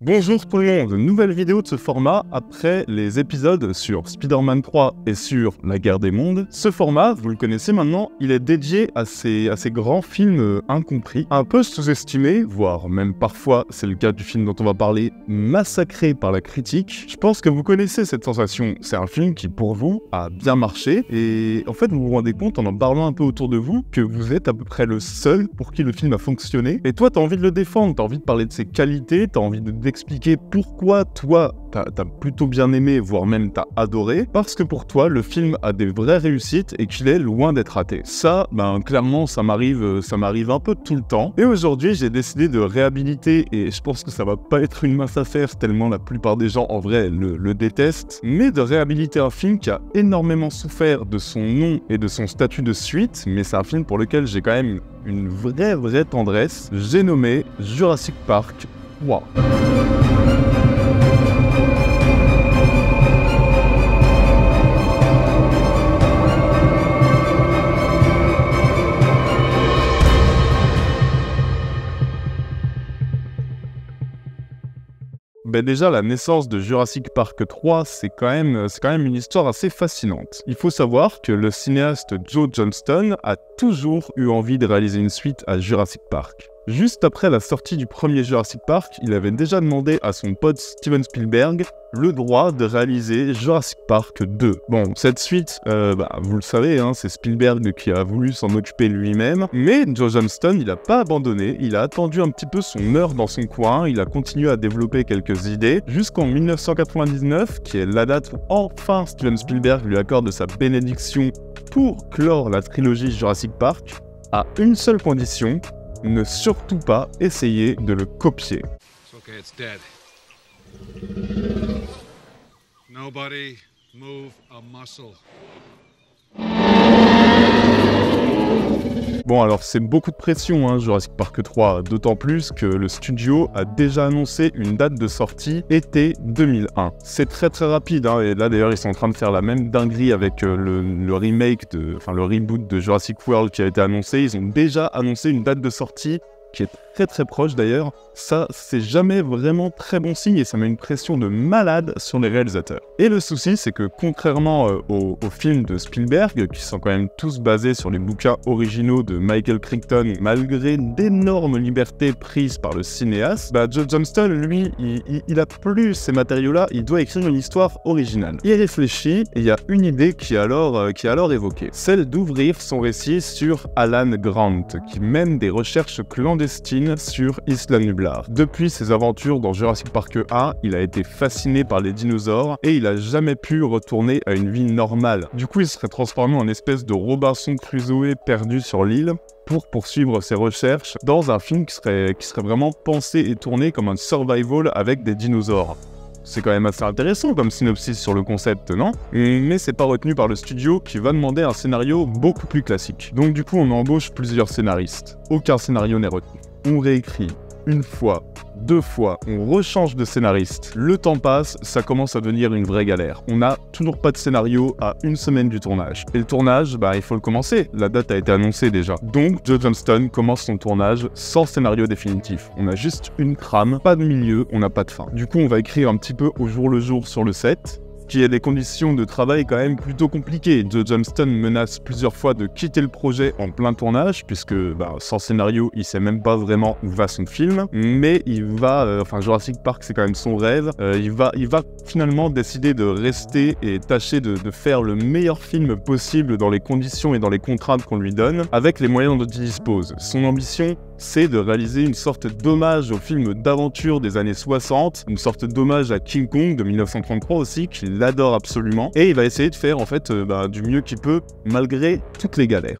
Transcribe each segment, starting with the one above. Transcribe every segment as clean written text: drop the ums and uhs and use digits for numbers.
Bonjour tout le monde, nouvelle vidéo de ce format après les épisodes sur Spider-Man 3 et sur La Guerre des Mondes. Ce format, vous le connaissez maintenant, il est dédié à ces grands films incompris, un peu sous-estimés, voire même parfois, c'est le cas du film dont on va parler, massacré par la critique. Je pense que vous connaissez cette sensation, c'est un film qui pour vous a bien marché et en fait vous vous rendez compte en parlant un peu autour de vous que vous êtes à peu près le seul pour qui le film a fonctionné et toi t'as envie de le défendre, t'as envie de parler de ses qualités, t'as envie d'expliquer pourquoi toi t'as plutôt bien aimé, voire même t'as adoré, parce que pour toi le film a des vraies réussites et qu'il est loin d'être raté. Ça, clairement ça m'arrive un peu tout le temps. Et aujourd'hui j'ai décidé de réhabiliter, et je pense que ça va pas être une mince affaire tellement la plupart des gens en vrai le détestent, mais de réhabiliter un film qui a énormément souffert de son nom et de son statut de suite, mais c'est un film pour lequel j'ai quand même une vraie tendresse. J'ai nommé Jurassic Park 3. Déjà, la naissance de Jurassic Park 3, c'est quand même une histoire assez fascinante. Il faut savoir que le cinéaste Joe Johnston a toujours eu envie de réaliser une suite à Jurassic Park. Juste après la sortie du premier Jurassic Park, il avait déjà demandé à son pote Steven Spielberg le droit de réaliser Jurassic Park 2. Bon, cette suite, vous le savez, c'est Spielberg qui a voulu s'en occuper lui-même, mais Joe Johnston, il n'a pas abandonné, il a attendu un petit peu son heure dans son coin, il a continué à développer quelques idées, jusqu'en 1999, qui est la date où enfin Steven Spielberg lui accorde sa bénédiction pour clore la trilogie Jurassic Park, à une seule condition: ne surtout pas essayer de le copier. Okay, it's dead. Nobody move a muscle. Bon, alors c'est beaucoup de pression, Jurassic Park 3, d'autant plus que le studio a déjà annoncé une date de sortie été 2001. C'est très rapide, et là d'ailleurs ils sont en train de faire la même dinguerie avec le remake, le reboot de Jurassic World qui a été annoncé. Ils ont déjà annoncé une date de sortie qui est très proche d'ailleurs. Ça, c'est jamais vraiment très bon signe et ça met une pression de malade sur les réalisateurs. Et le souci, c'est que contrairement aux films de Spielberg, qui sont quand même tous basés sur les bouquins originaux de Michael Crichton, malgré d'énormes libertés prises par le cinéaste, Joe Johnston, lui, il a plus ces matériaux-là, il doit écrire une histoire originale. Il réfléchit et il y a une idée qui est alors évoquée, celle d'ouvrir son récit sur Alan Grant, qui mène des recherches clandestines sur Isla Nublar. Depuis ses aventures dans Jurassic Park 1, il a été fasciné par les dinosaures et il a jamais pu retourner à une vie normale. Du coup, il serait transformé en espèce de Robinson Crusoe perdu sur l'île pour poursuivre ses recherches dans un film qui serait vraiment pensé et tourné comme un survival avec des dinosaures. C'est quand même assez intéressant comme synopsis sur le concept, non? Mais c'est pas retenu par le studio qui va demander un scénario beaucoup plus classique. Donc du coup, on embauche plusieurs scénaristes. Aucun scénario n'est retenu. On réécrit une fois, deux fois, on rechange de scénariste. Le temps passe, ça commence à devenir une vraie galère. On n'a toujours pas de scénario à une semaine du tournage. Et le tournage, il faut le commencer. La date a été annoncée déjà. Donc, Joe Johnston commence son tournage sans scénario définitif. On a juste une trame, pas de milieu, on n'a pas de fin. Du coup, on va écrire un petit peu au jour le jour sur le set, qui a des conditions de travail quand même plutôt compliquées. Joe Johnston menace plusieurs fois de quitter le projet en plein tournage, puisque sans scénario, il sait même pas vraiment où va son film, mais il va, Jurassic Park c'est quand même son rêve, il va finalement décider de rester et tâcher de faire le meilleur film possible dans les conditions et dans les contraintes qu'on lui donne, avec les moyens dont il dispose. Son ambition, c'est de réaliser une sorte d'hommage au film d'aventure des années 60, une sorte d'hommage à King Kong de 1933 aussi, qu'il adore absolument, et il va essayer de faire en fait du mieux qu'il peut, malgré toutes les galères.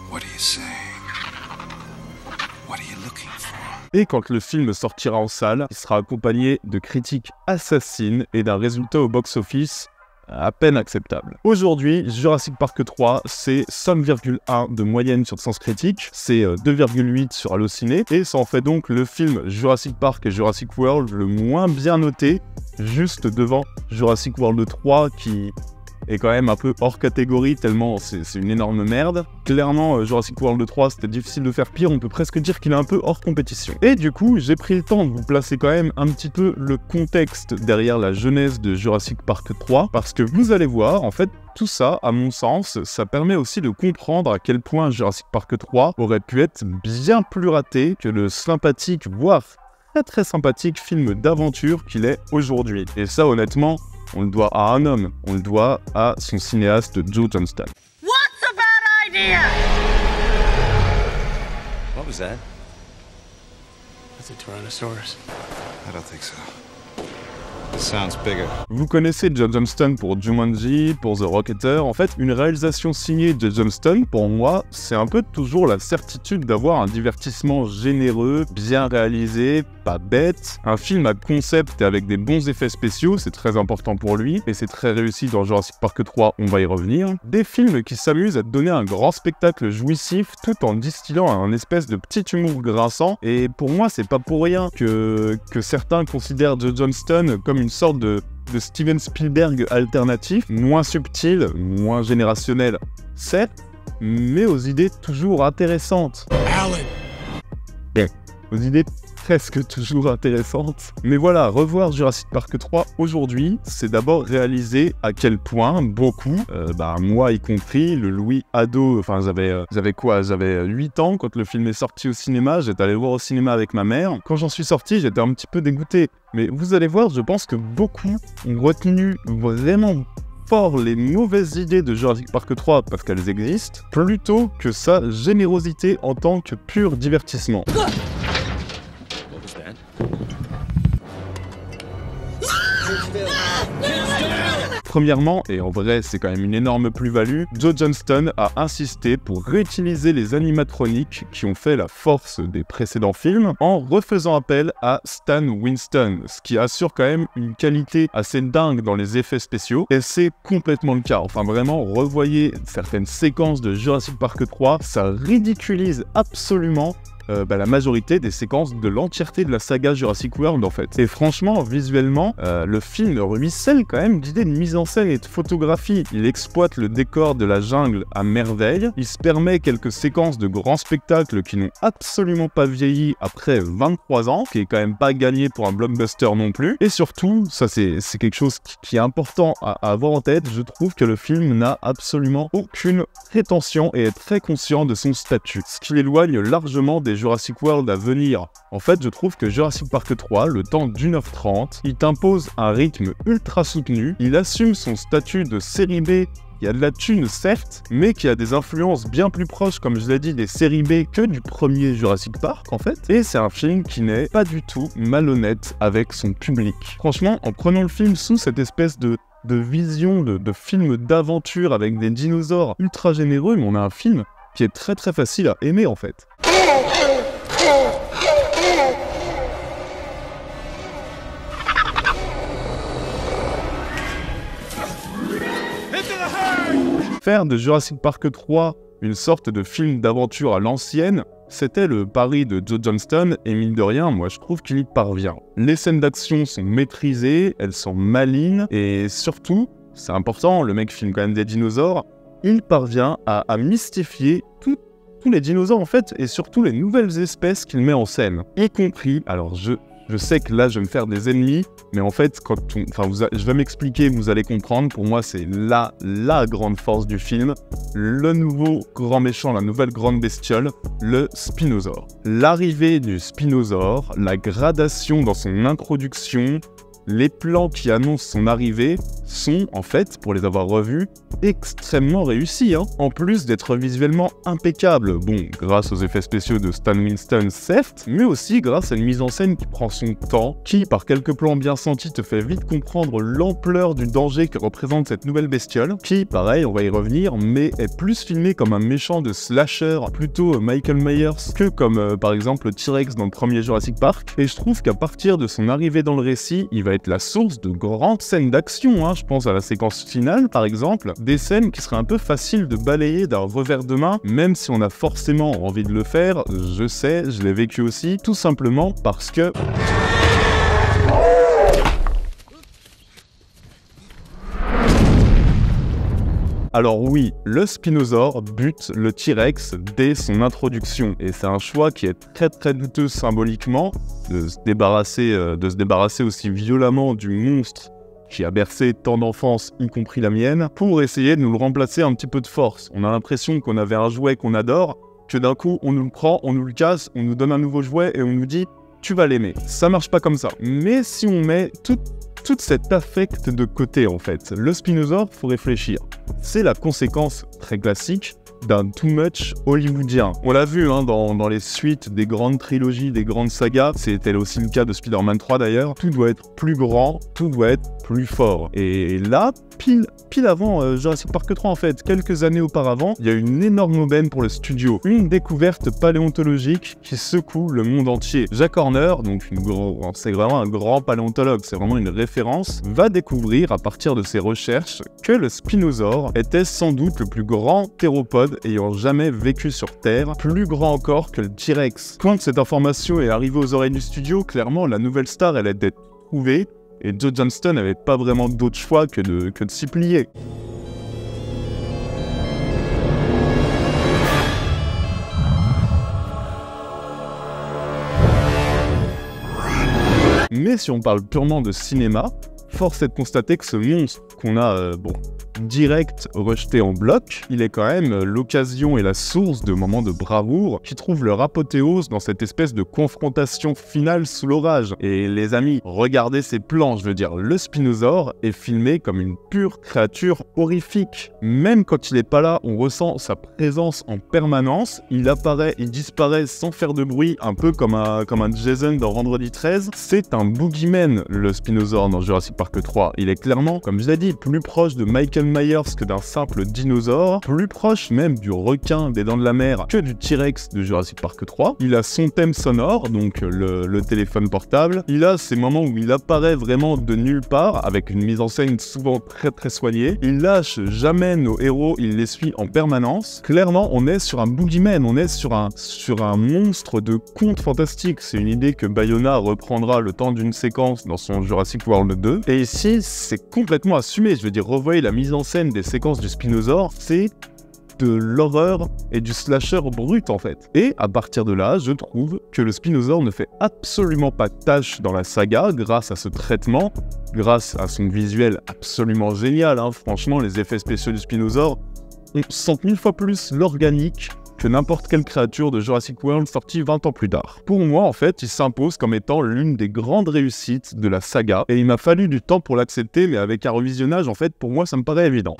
What are you saying? What are you looking for? Et quand le film sortira en salle, il sera accompagné de critiques assassines et d'un résultat au box-office à peine acceptable. Aujourd'hui, Jurassic Park 3, c'est 5,1 de moyenne sur Sens Critique, c'est 2,8 sur Allociné, et ça en fait donc le film Jurassic Park et Jurassic World le moins bien noté, juste devant Jurassic World 3 qui est quand même un peu hors catégorie tellement c'est une énorme merde. Clairement, Jurassic World 3, c'était difficile de faire pire, on peut presque dire qu'il est un peu hors compétition. Et du coup, j'ai pris le temps de vous placer quand même un petit peu le contexte derrière la genèse de Jurassic Park 3, parce que vous allez voir, en fait, tout ça, à mon sens, ça permet aussi de comprendre à quel point Jurassic Park 3 aurait pu être bien plus raté que le sympathique, voire très sympathique film d'aventure qu'il est aujourd'hui. Et ça, honnêtement, on le doit à un homme, on le doit à son cinéaste Joe Johnston. What's a bad idea? What was that? That's a Tyrannosaurus. I don't think so. It sounds bigger. Vous connaissez Joe Johnston pour Jumanji, pour The Rocketer. En fait, une réalisation signée Joe Johnston, pour moi, c'est un peu toujours la certitude d'avoir un divertissement généreux, bien réalisé, pas bête. Un film à concept et avec des bons effets spéciaux, c'est très important pour lui, et c'est très réussi dans Jurassic Park 3, on va y revenir. Des films qui s'amusent à te donner un grand spectacle jouissif, tout en distillant un espèce de petit humour grinçant, et pour moi, c'est pas pour rien que certains considèrent Joe Johnston comme une sorte de Steven Spielberg alternatif, moins subtil, moins générationnel, certes, mais aux idées toujours intéressantes. Bien, aux idées presque toujours intéressantes. Mais voilà, revoir Jurassic Park 3 aujourd'hui, c'est d'abord réaliser à quel point beaucoup, moi y compris, le Louis ado, enfin j'avais 8 ans quand le film est sorti au cinéma, j'étais allé le voir au cinéma avec ma mère. Quand j'en suis sorti, j'étais un petit peu dégoûté. Mais vous allez voir, je pense que beaucoup ont retenu vraiment fort les mauvaises idées de Jurassic Park 3 parce qu'elles existent, plutôt que sa générosité en tant que pur divertissement. Premièrement, et en vrai c'est quand même une énorme plus-value, Joe Johnston a insisté pour réutiliser les animatroniques qui ont fait la force des précédents films en refaisant appel à Stan Winston, ce qui assure quand même une qualité assez dingue dans les effets spéciaux, et c'est complètement le cas. Enfin vraiment, revoyez certaines séquences de Jurassic Park 3, ça ridiculise absolument la majorité des séquences de l'entièreté de la saga Jurassic World en fait. Et franchement, visuellement, le film ruisselle quand même d'idées de mise en scène et de photographie. Il exploite le décor de la jungle à merveille, il se permet quelques séquences de grands spectacles qui n'ont absolument pas vieilli après 23 ans, qui est quand même pas gagné pour un blockbuster non plus. Et surtout, ça c'est quelque chose qui est important à avoir en tête, je trouve que le film n'a absolument aucune prétention et est très conscient de son statut, ce qui l'éloigne largement des Jurassic World à venir. En fait, je trouve que Jurassic Park 3, le temps d'1h30, il t'impose un rythme ultra soutenu, il assume son statut de série B qui a de la thune certes, mais qui a des influences bien plus proches, comme je l'ai dit, des séries B que du premier Jurassic Park en fait, et c'est un film qui n'est pas du tout malhonnête avec son public. Franchement, en prenant le film sous cette espèce de vision de film d'aventure avec des dinosaures ultra généreux, mais on a un film qui est très très facile à aimer en fait. Faire de Jurassic Park 3 une sorte de film d'aventure à l'ancienne, c'était le pari de Joe Johnston, et mine de rien, moi je trouve qu'il y parvient. Les scènes d'action sont maîtrisées, elles sont malines, et surtout, c'est important, le mec filme quand même des dinosaures, il parvient à mystifier tous les dinosaures en fait, et surtout les nouvelles espèces qu'il met en scène, y compris, alors je sais que là je vais me faire des ennemis, mais en fait, je vais m'expliquer, vous allez comprendre, pour moi c'est la grande force du film, le nouveau grand méchant, la nouvelle grande bestiole, le Spinosaure. L'arrivée du Spinosaure, la gradation dans son introduction, les plans qui annoncent son arrivée sont, en fait, pour les avoir revus, extrêmement réussis, hein. En plus d'être visuellement impeccables, bon, grâce aux effets spéciaux de Stan Winston, certes, mais aussi grâce à une mise en scène qui prend son temps, qui, par quelques plans bien sentis, te fait vite comprendre l'ampleur du danger que représente cette nouvelle bestiole, qui, pareil, on va y revenir, mais est plus filmé comme un méchant de slasher, plutôt Michael Myers, que comme, par exemple, le T-Rex dans le premier Jurassic Park, et je trouve qu'à partir de son arrivée dans le récit, il va être la source de grandes scènes d'action, hein. Je pense à la séquence finale par exemple, des scènes qui seraient un peu faciles de balayer d'un revers de main, même si on a forcément envie de le faire, je sais, je l'ai vécu aussi, tout simplement parce que... Alors oui, le Spinosaure bute le T-Rex dès son introduction, et c'est un choix qui est très douteux symboliquement, de se débarrasser aussi violemment du monstre qui a bercé tant d'enfance, y compris la mienne, pour essayer de nous le remplacer un petit peu de force. On a l'impression qu'on avait un jouet qu'on adore, que d'un coup on nous le prend, on nous le casse, on nous donne un nouveau jouet et on nous dit « tu vas l'aimer ». Ça marche pas comme ça. Mais si on met toute cet affect de côté en fait, le Spinosaure, faut réfléchir. C'est la conséquence très classique d'un too much hollywoodien. On l'a vu dans les suites des grandes trilogies, des grandes sagas, c'était aussi le cas de Spider-Man 3 d'ailleurs, tout doit être plus grand, tout doit être plus fort. Et là, pile avant Jurassic Park 3 en fait, quelques années auparavant, il y a une énorme aubaine pour le studio, une découverte paléontologique qui secoue le monde entier. Jack Horner, donc c'est vraiment un grand paléontologue, c'est vraiment une référence, va découvrir à partir de ses recherches que le Spinosaure était sans doute le plus grand théropode ayant jamais vécu sur Terre, plus grand encore que le T-Rex. Quand cette information est arrivée aux oreilles du studio, clairement la nouvelle star elle a été trouvée, et Joe Johnston n'avait pas vraiment d'autre choix que de s'y plier. Mais si on parle purement de cinéma, force est de constater que ce monstre qu'on a, direct rejeté en bloc, il est quand même l'occasion et la source de moments de bravoure qui trouvent leur apothéose dans cette espèce de confrontation finale sous l'orage. Et les amis, regardez ces plans, je veux dire, le Spinosaure est filmé comme une pure créature horrifique. Même quand il est pas là, on ressent sa présence en permanence, il apparaît, il disparaît sans faire de bruit, un peu comme un Jason dans Vendredi 13. C'est un boogeyman, le Spinosaure dans Jurassic Park 3. Il est clairement, comme je l'ai dit, plus proche de Michael Myers que d'un simple dinosaure, plus proche même du requin des Dents de la Mer que du T-Rex de Jurassic Park 3. Il a son thème sonore, donc le téléphone portable. Il a ces moments où il apparaît vraiment de nulle part, avec une mise en scène souvent très soignée. Il lâche jamais nos héros, il les suit en permanence. Clairement, on est sur un boogeyman, on est sur un monstre de conte fantastique. C'est une idée que Bayona reprendra le temps d'une séquence dans son Jurassic World 2. Et ici, c'est complètement assumé. Je veux dire, revoyez la mise en scène des séquences du Spinosaure, c'est de l'horreur et du slasher brut en fait. Et à partir de là, je trouve que le Spinosaure ne fait absolument pas tâche dans la saga grâce à ce traitement, grâce à son visuel absolument génial. Franchement, les effets spéciaux du Spinosaure, on sent 1000 fois plus l'organique que n'importe quelle créature de Jurassic World sortie 20 ans plus tard. Pour moi, en fait, il s'impose comme étant l'une des grandes réussites de la saga, et il m'a fallu du temps pour l'accepter, mais avec un revisionnage, en fait, pour moi, ça me paraît évident.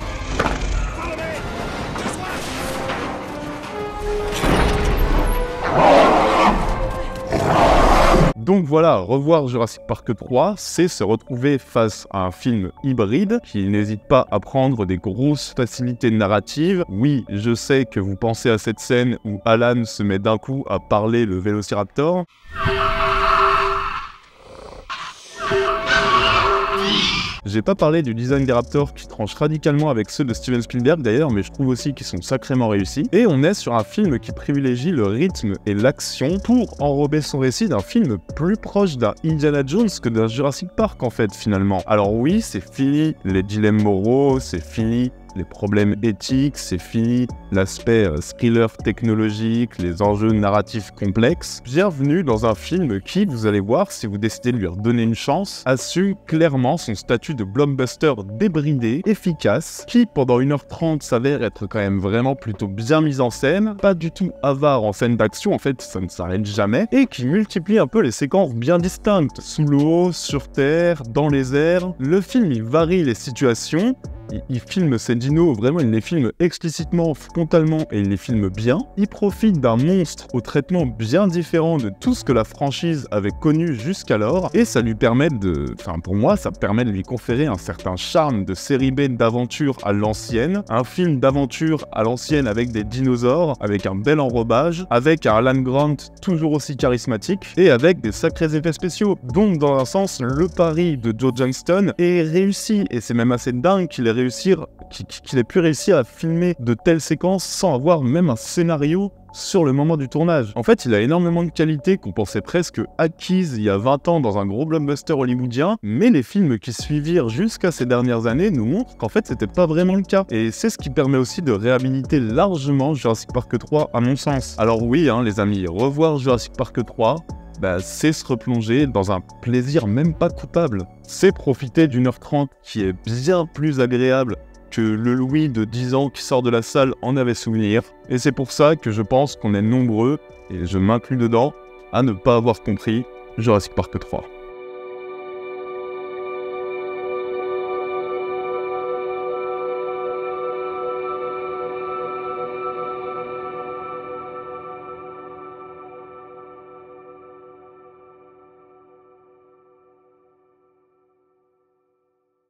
Donc voilà, revoir Jurassic Park 3, c'est se retrouver face à un film hybride qui n'hésite pas à prendre des grosses facilités narratives. Oui, je sais que vous pensez à cette scène où Alan se met d'un coup à parler le Vélociraptor. J'ai pas parlé du design des Raptors qui tranche radicalement avec ceux de Steven Spielberg d'ailleurs, mais je trouve aussi qu'ils sont sacrément réussis. Et on est sur un film qui privilégie le rythme et l'action pour enrober son récit d'un film plus proche d'un Indiana Jones que d'un Jurassic Park en fait finalement. Alors oui, c'est fini les dilemmes moraux, c'est fini les problèmes éthiques, c'est fini l'aspect thriller technologique, les enjeux narratifs complexes. Bienvenue dans un film qui, vous allez voir, si vous décidez de lui redonner une chance, assume clairement son statut de blockbuster débridé, efficace, qui pendant 1h30 s'avère être quand même vraiment plutôt bien mis en scène, pas du tout avare en scène d'action, en fait ça ne s'arrête jamais, et qui multiplie un peu les séquences bien distinctes, sous l'eau, sur terre, dans les airs. Le film il varie les situations, il filme ces dinos, vraiment il les filme explicitement, frontalement et il les filme bien. Il profite d'un monstre au traitement bien différent de tout ce que la franchise avait connu jusqu'alors et ça lui permet pour moi, ça permet de lui conférer un certain charme de série B d'aventure à l'ancienne, un film d'aventure à l'ancienne avec des dinosaures, avec un bel enrobage, avec un Alan Grant toujours aussi charismatique et avec des sacrés effets spéciaux. Donc dans un sens, le pari de Joe Johnston est réussi et c'est même assez dingue qu'il ait pu réussir à filmer de telles séquences sans avoir même un scénario sur le moment du tournage. En fait, il a énormément de qualités qu'on pensait presque acquises il y a 20 ans dans un gros blockbuster hollywoodien, mais les films qui suivirent jusqu'à ces dernières années nous montrent qu'en fait c'était pas vraiment le cas. Et c'est ce qui permet aussi de réhabiliter largement Jurassic Park 3 à mon sens. Alors oui, les amis, revoir Jurassic Park 3, c'est se replonger dans un plaisir même pas coupable. C'est profiter d'une heure 30 qui est bien plus agréable que le Louis de 10 ans qui sort de la salle en avait souvenir. Et c'est pour ça que je pense qu'on est nombreux, et je m'inclus dedans, à ne pas avoir compris Jurassic Park 3.